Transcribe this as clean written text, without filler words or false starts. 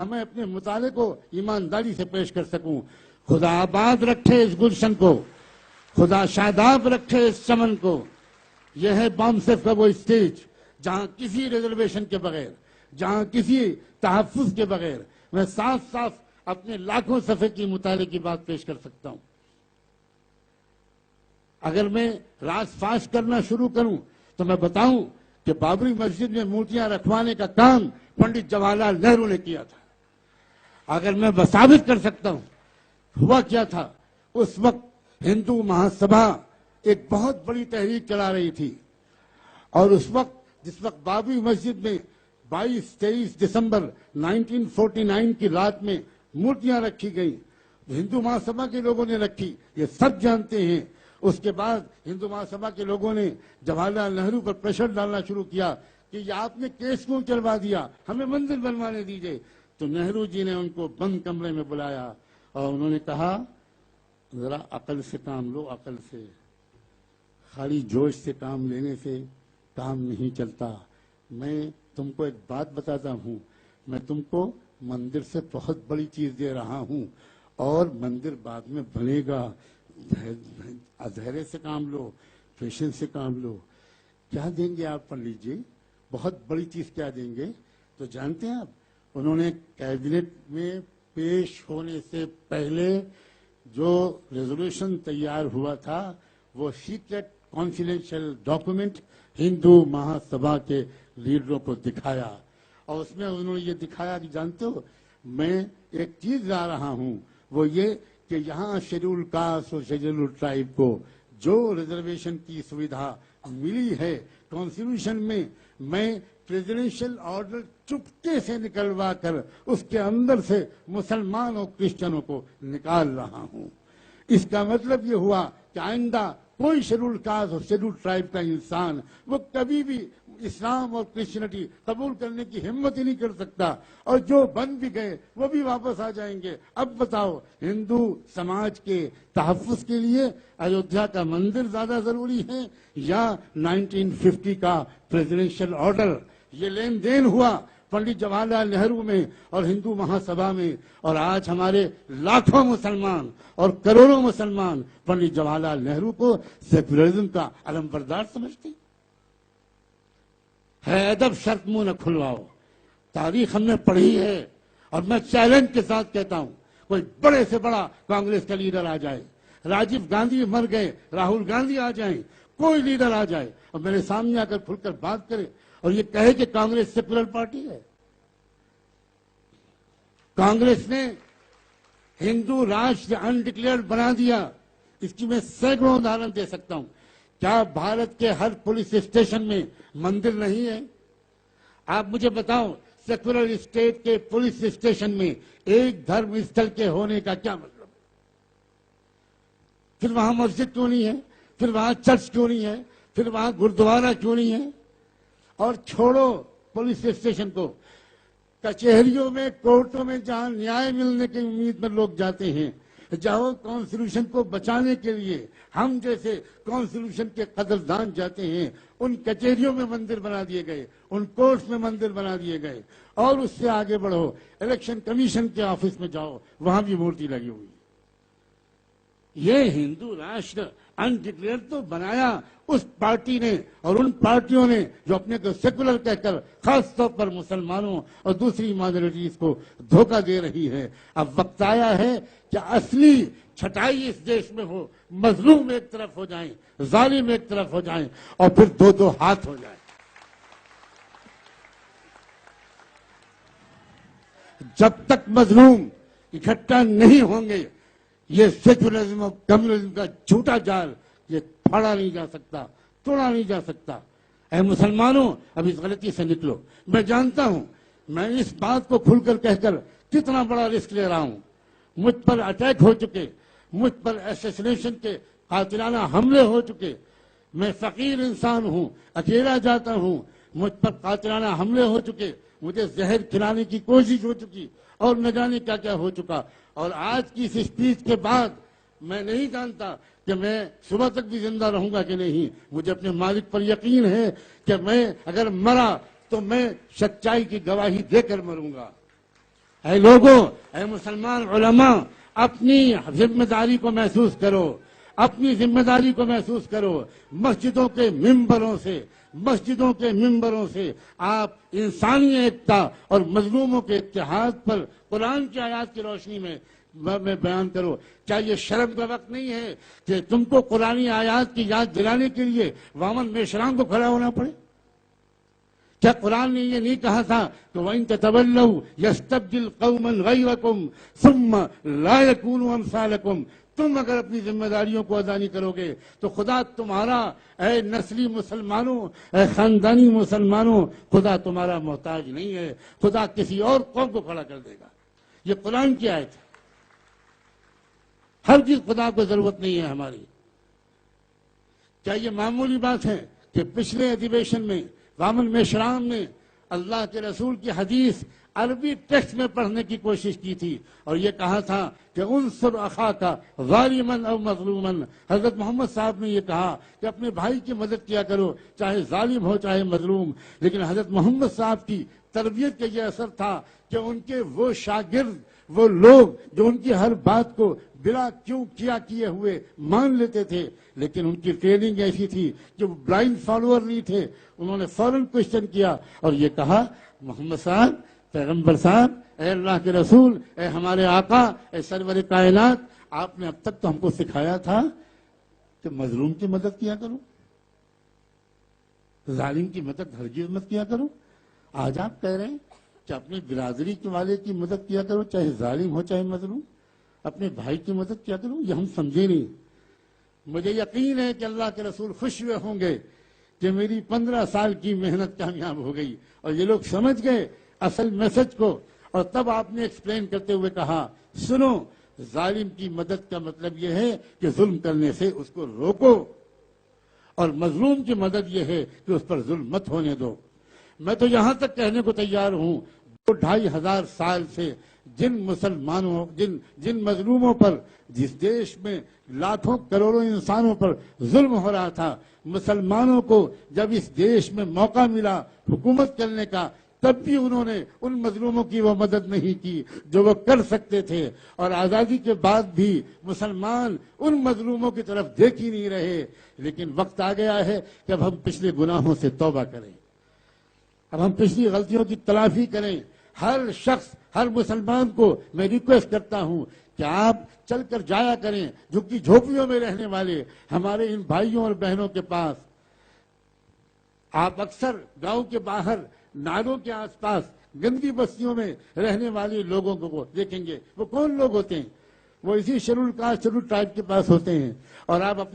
میں اپنے مطالعے کو ایمانداری سے پیش کر سکوں. خدا آباد رکھے اس گلشن کو، خدا شاداب رکھے اس چمن کو. یہ ہے بامسف کا وہ اسٹیج جہاں کسی ریزرویشن کے بغیر، جہاں کسی تحفظ کے بغیر میں صاف صاف اپنے لاکھوں صفحے کی مطالعے کی بات پیش کر سکتا ہوں. اگر میں راز فاش کرنا شروع کروں تو میں بتاؤں کہ بابری مسجد میں مورتیاں رکھوانے کا کام پنڈت جواہر لال نہرو نے کیا تھا. اگر میں ثابت کر سکتا ہوں ہوا کیا تھا، اس وقت ہندو مہاسبھا ایک بہت بڑی تحریک چلا رہی تھی، اور اس وقت جس وقت بابری مسجد میں 22-23 دسمبر 1949 کی رات میں مورتیاں رکھی گئیں، ہندو مہاسبھا کے لوگوں نے رکھی، یہ سب جانتے ہیں. اس کے بعد ہندو مہاسبھا کے لوگوں نے جواہر لال نہرو پر پریشر ڈالنا شروع کیا کہ یہ آپ نے کیس کیوں چلوا دیا، ہمیں مندر بنوانے دیجئے. تو نہرو جی نے ان کو بند کمرے میں بلایا اور انہوں نے کہا ذرا عقل سے کام لو، عقل سے. خالی جوش سے کام لینے سے کام نہیں چلتا. میں تم کو ایک بات بتاتا ہوں، میں تم کو مندر سے بہت بڑی چیز دے رہا ہوں، اور مندر بعد میں بنے گا. دھیرے سے کام لو، پیشنس سے کام لو. کیا دیں گے آپ پنڈت جی؟ بہت بڑی چیز کیا دیں گے؟ تو جانتے ہیں آپ، انہوں نے کیبنٹ میں پیش ہونے سے پہلے جو ریزولوشن تیار ہوا تھا وہ سیکرٹ کانفیڈینشیل ڈاکومنٹ ہندو مہاسبھا کے لیڈروں کو دکھایا، اور اس میں انہوں نے یہ دکھایا کہ جانتے ہو میں ایک چیز لا رہا ہوں، وہ یہ کہ یہاں شیڈول کاسٹ اور شیڈول ٹرائب کو جو ریزرویشن کی سویدھا ملی ہے کانسٹیٹیوشن میں پریزیڈنشل آرڈر چپکے سے نکلوا کر اس کے اندر سے مسلمان اور کرسچنوں کو نکال رہا ہوں. اس کا مطلب یہ ہوا کہ آئندہ کوئی شیڈول کاسٹ اور شیڈول ٹرائب کا انسان وہ کبھی بھی اسلام اور کرسچینٹی قبول کرنے کی ہمت ہی نہیں کر سکتا، اور جو بن بھی گئے وہ بھی واپس آ جائیں گے. اب بتاؤ ہندو سماج کے تحفظ کے لیے ایودھیا کا مندر زیادہ ضروری ہے یا 1950 کا پریزیڈنشل آرڈر؟ یہ لین دین ہوا پنڈت جواہر لال نہرو میں اور ہندو مہاسبھا میں، اور آج ہمارے لاکھوں مسلمان اور کروڑوں مسلمان پنڈت جواہر لال نہرو کو سیکولرزم کا علم بردار سمجھتے ہیں. ہے ادب شرط منہ نہ کھلواؤ. تاریخ ہم نے پڑھی ہے، اور میں چیلنج کے ساتھ کہتا ہوں کوئی بڑے سے بڑا کانگریس کا لیڈر آ جائے، راجیو گاندھی مر گئے، راہل گاندھی آ جائیں، کوئی لیڈر آ جائے اور میرے سامنے آ کر کھل کر بات کرے اور یہ کہے کہ کانگریس سیکولر پارٹی ہے. کانگریس نے ہندو راشٹر انڈکلیئرڈ بنا دیا. اس کی میں سینکڑوں ادہرن دے سکتا ہوں. کیا بھارت کے ہر پولیس اسٹیشن میں مندر نہیں ہے؟ آپ مجھے بتاؤ سیکولر اسٹیٹ کے پولیس اسٹیشن میں ایک دھرم استھل کے ہونے کا کیا مطلب؟ پھر وہاں مسجد کیوں نہیں ہے؟ پھر وہاں چرچ کیوں نہیں ہے؟ پھر وہاں گردوارہ کیوں نہیں ہے؟ اور چھوڑو پولیس اسٹیشن کو، کچہریوں میں، کورٹوں میں جہاں نیائے ملنے کی امید میں لوگ جاتے ہیں، جہاں کانسٹیٹیوشن کو بچانے کے لیے ہم جیسے کانسٹیٹیوشن کے قدردان جاتے ہیں، ان کچہریوں میں مندر بنا دیے گئے، ان کورٹس میں مندر بنا دیے گئے. اور اس سے آگے بڑھو، الیکشن کمیشن کے آفس میں جاؤ، وہاں بھی مورتی لگی ہوئی. یہ ہندو راشٹر انڈکلیئر تو بنایا اس پارٹی نے اور ان پارٹیوں نے جو اپنے کو سیکولر کہہ کر خاص طور پر مسلمانوں اور دوسری مائنورٹیز کو دھوکہ دے رہی ہے. اب وقت آیا ہے کہ اصلی چھٹائی اس دیش میں ہو، مظلوم ایک طرف ہو جائیں، ظالم ایک طرف ہو جائیں، اور پھر دو دو ہاتھ ہو جائیں. جب تک مظلوم اکٹھا نہیں ہوں گے یہ سیکولرزم اور کمیونزم کا جھوٹا جال یہ پھاڑا نہیں جا سکتا، توڑا نہیں جا سکتا. اے مسلمانوں، اب اس غلطی سے نکلو. میں جانتا ہوں میں اس بات کو کھل کر کہہ کر کتنا بڑا رسک لے رہا ہوں. مجھ پر اٹیک ہو چکے، مجھ پر ایسیسنیشن کے قاتلانہ حملے ہو چکے. میں فقیر انسان ہوں، اکیلا جاتا ہوں. مجھ پر قاتلانہ حملے ہو چکے، مجھے زہر کھلانے کی کوشش ہو چکی، اور نہ جانے کیا کیا ہو چکا. اور آج کی اس اسپیچ کے بعد میں نہیں جانتا کہ میں صبح تک بھی زندہ رہوں گا کہ نہیں. مجھے اپنے مالک پر یقین ہے کہ میں اگر مرا تو میں سچائی کی گواہی دے کر مروں گا. اے لوگوں، اے مسلمان علماء، اپنی ذمہ داری کو محسوس کرو، اپنی ذمہ داری کو محسوس کرو۔ مسجدوں کے ممبروں سے آپ انسانی ایکتا اور مظلوموں کے اتحاد پر قرآن کی آیات کی روشنی میں بیان کرو۔ کیا یہ شرم کا وقت نہیں ہے کہ تم کو قرآنی آیات کی یاد دلانے کے لیے وامن میشرام کو کھڑا ہونا پڑے؟ کیا قرآن نے یہ نہیں کہا تھا کہ وَإِن تَتَوَلَّوْا يَسْتَبْدِلْ قَوْمًا غَيْرَكُمْ ثُمَّ لَا يَكُونُوا أَمْثَالَكُمْ؟ تم اگر اپنی ذمہ داریوں کو ادا نہیں کرو گے تو خدا تمہارا، اے نسلی مسلمانوں، اے خاندانی مسلمانوں، خدا تمہارا محتاج نہیں ہے، خدا کسی اور قوم کو کھڑا کر دے گا۔ یہ قرآن کی آیت ہے۔ ہر چیز خدا کو ضرورت نہیں ہے ہماری۔ کیا یہ معمولی بات ہے کہ پچھلے ادھیویشن میں وامن میشرام نے اللہ کے رسول کی حدیث عربی ٹیکسٹ میں پڑھنے کی کوشش کی تھی اور یہ کہا تھا کہ انصر اخاک ظالما او مظلوما؟ حضرت محمد صاحب نے یہ کہا کہ اپنے بھائی کی مدد کیا کرو، چاہے ظالم ہو چاہے مظلوم۔ لیکن حضرت محمد صاحب کی تربیت کا یہ اثر تھا کہ ان کے وہ شاگرد، وہ لوگ جو ان کی ہر بات کو بلا کیوں کیا کیے ہوئے مان لیتے تھے، لیکن ان کی ٹریننگ ایسی تھی کہ وہ بلائنڈ فالوور نہیں تھے۔ انہوں نے فوراً کوشچن کیا اور یہ کہا، محمد صاحب، پیغمبر صاحب، اے اللہ کے رسول، اے ہمارے آقا، اے سرور کائنات، آپ نے اب تک تو ہم کو سکھایا تھا کہ مظلوم کی مدد کیا کرو، ظالم کی مدد ہرگز مت کیا کرو۔ آج آپ کہہ رہے ہیں کہ اپنی برادری کے والے کی مدد کیا کرو، چاہے ظالم ہو چاہے مظلوم، اپنے بھائی کی مدد کیا کرو۔ یہ ہم سمجھے نہیں۔ مجھے یقین ہے کہ اللہ کے رسول خوش ہوئے ہوں گے کہ میری 15 سال کی محنت کامیاب ہو گئی اور یہ لوگ سمجھ گئے اصل میسج کو۔ اور تب آپ نے ایکسپلین کرتے ہوئے کہا، سنو، ظالم کی مدد کا مطلب یہ ہے کہ ظلم کرنے سے اس کو روکو، اور مظلوم کی مدد یہ ہے کہ اس پر ظلم مت ہونے دو۔ میں تو یہاں تک کہنے کو تیار ہوں، 2-2.5 سال سے جن مسلمانوں، جن مظلوموں پر، جس دیش میں لاکھوں کروڑوں انسانوں پر ظلم ہو رہا تھا، مسلمانوں کو جب اس دیش میں موقع ملا حکومت کرنے کا، تب بھی انہوں نے ان مظلوموں کی وہ مدد نہیں کی جو وہ کر سکتے تھے۔ اور آزادی کے بعد بھی مسلمان ان مظلوموں کی طرف دیکھ ہی نہیں رہے۔ لیکن وقت آ گیا ہے کہ اب ہم پچھلے گناہوں سے توبہ کریں، اب ہم پچھلی غلطیوں کی تلافی کریں۔ ہر شخص، ہر مسلمان کو میں ریکویسٹ کرتا ہوں کہ آپ چل کر جایا کریں جھگی جھوپڑیوں میں رہنے والے ہمارے ان بھائیوں اور بہنوں کے پاس۔ آپ اکثر گاؤں کے باہر، نالوں کے آس پاس، گندی بستیوں میں رہنے والے لوگوں کو دیکھیں گے۔ وہ کون لوگ ہوتے ہیں؟ وہ اسی شیڈول کاسٹ، شیڈول ٹرائب کے پاس ہوتے ہیں۔ اور آپ اپنی